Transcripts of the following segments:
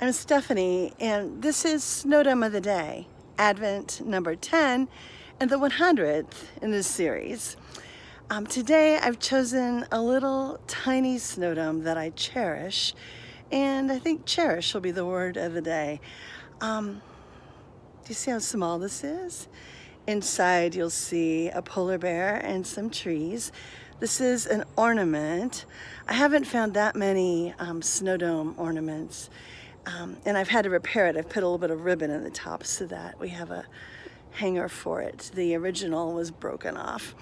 I'm Stephanie, and this is Snowdome of the Day, Advent number 10, and the 100th in this series. Today I've chosen a little tiny snowdome that I cherish, and I think cherish will be the word of the day. Do you see how small this is? Inside you'll see a polar bear and some trees. This is an ornament. I haven't found that many snowdome ornaments, and I've had to repair it. I've put a little bit of ribbon in the top so that we have a hanger for it. The original was broken off.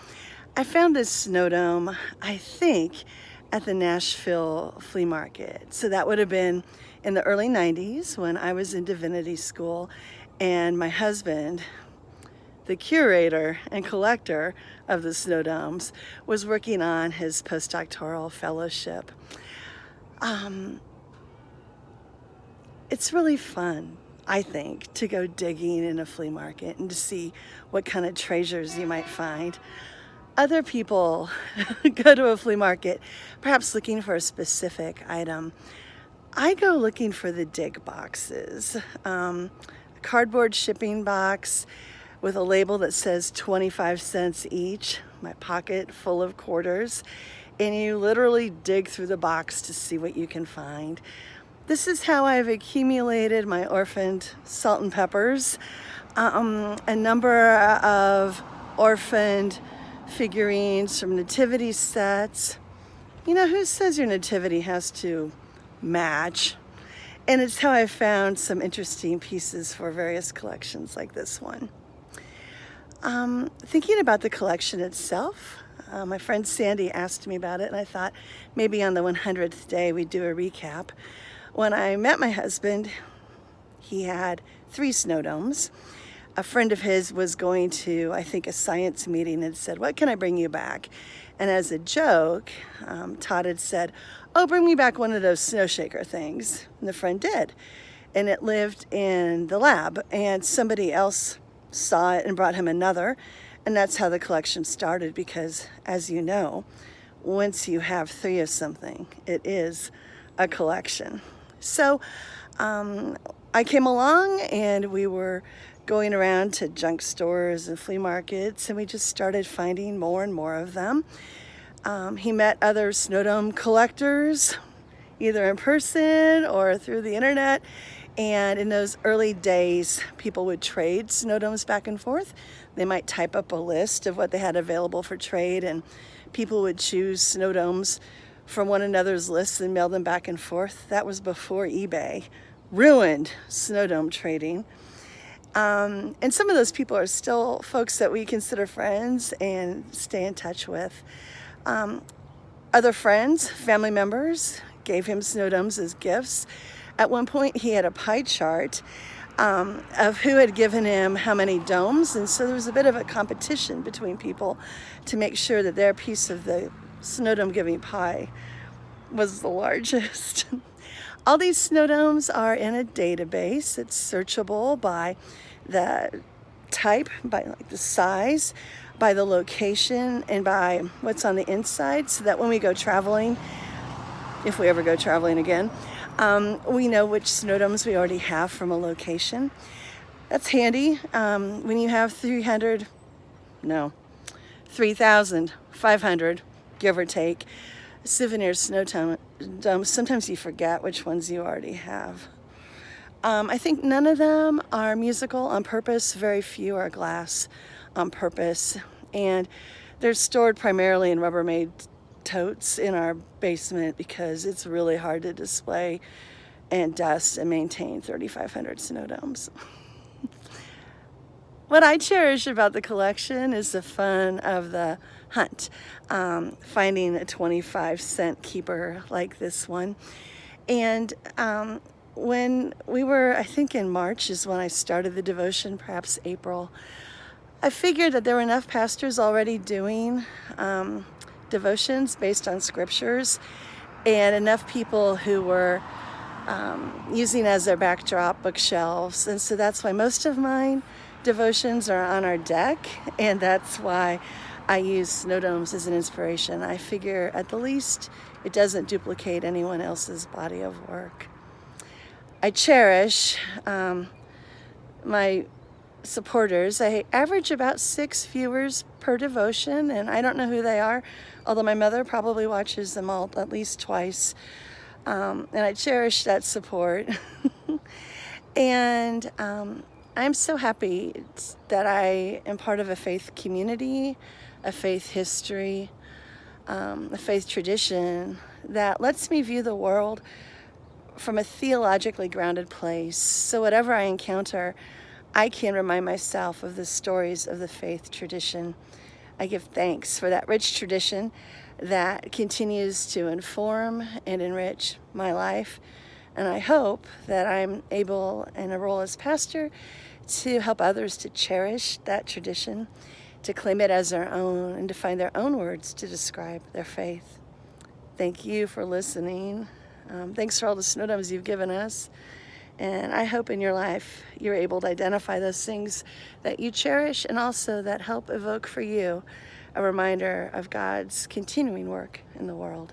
I found this snowdome, I think, at the Nashville flea market. So that would have been in the early 90s when I was in divinity school, and my husband, the curator and collector of the snowdomes, was working on his postdoctoral fellowship. It's really fun, I think, to go digging in a flea market and to see what kind of treasures you might find. Other people go to a flea market perhaps looking for a specific item. I go looking for the dig boxes. A cardboard shipping box with a label that says 25 cents each, my pocket full of quarters, and you literally dig through the box to see what you can find. This is how I've accumulated my orphaned salt and peppers, a number of orphaned figurines from nativity sets. You know, who says your nativity has to match? And it's how I found some interesting pieces for various collections like this one. Thinking about the collection itself, my friend Sandy asked me about it, and I thought maybe on the 100th day we'd do a recap. When I met my husband, he had 3 snowdomes. A friend of his was going to, I think, a science meeting and said, "What can I bring you back?" And as a joke, Todd had said, "Oh, bring me back one of those snow shaker things." And the friend did. And it lived in the lab, and somebody else saw it and brought him another. And that's how the collection started, because as you know, once you have 3 of something, it is a collection. So I came along, and we were going around to junk stores and flea markets, and we just started finding more and more of them. He met other snowdome collectors, either in person or through the internet. And in those early days, people would trade snowdomes back and forth. They might type up a list of what they had available for trade, and people would choose snowdomes from one another's lists and mail them back and forth. That was before eBay ruined snowdome trading. And some of those people are still folks that we consider friends and stay in touch with. Other friends, family members, gave him snowdomes as gifts. At one point, he had a pie chart of who had given him how many domes, and so there was a bit of a competition between people to make sure that their piece of the snowdome giving pie was the largest. All these snowdomes are in a database. It's searchable by the type, by like the size, by the location, and by what's on the inside, so that when we go traveling, if we ever go traveling again, we know which snowdomes we already have from a location. That's handy when you have 3,500, give or take, souvenir snowdomes. Sometimes you forget which ones you already have. I think none of them are musical on purpose. Very few are glass on purpose. And they're stored primarily in Rubbermaid totes in our basement because it's really hard to display and dust and maintain 3,500 snowdomes. What I cherish about the collection is the fun of the hunt, finding a 25-cent keeper like this one. And when we were, I think in March is when I started the devotion, perhaps April, I figured that there were enough pastors already doing devotions based on scriptures, and enough people who were using as their backdrop bookshelves. And so that's why most of mine devotions are on our deck, and that's why I use snowdomes as an inspiration. I figure at the least it doesn't duplicate anyone else's body of work. I cherish my supporters. I average about 6 viewers per devotion, and I don't know who they are, although my mother probably watches them all at least twice. And I cherish that support. And I'm so happy that I am part of a faith community, a faith history, a faith tradition that lets me view the world from a theologically grounded place. So whatever I encounter, I can remind myself of the stories of the faith tradition. I give thanks for that rich tradition that continues to inform and enrich my life. And I hope that I'm able, in a role as pastor, to help others to cherish that tradition, to claim it as their own, and to find their own words to describe their faith. Thank you for listening. Thanks for all the Snowdomes you've given us. And I hope in your life you're able to identify those things that you cherish and also that help evoke for you a reminder of God's continuing work in the world.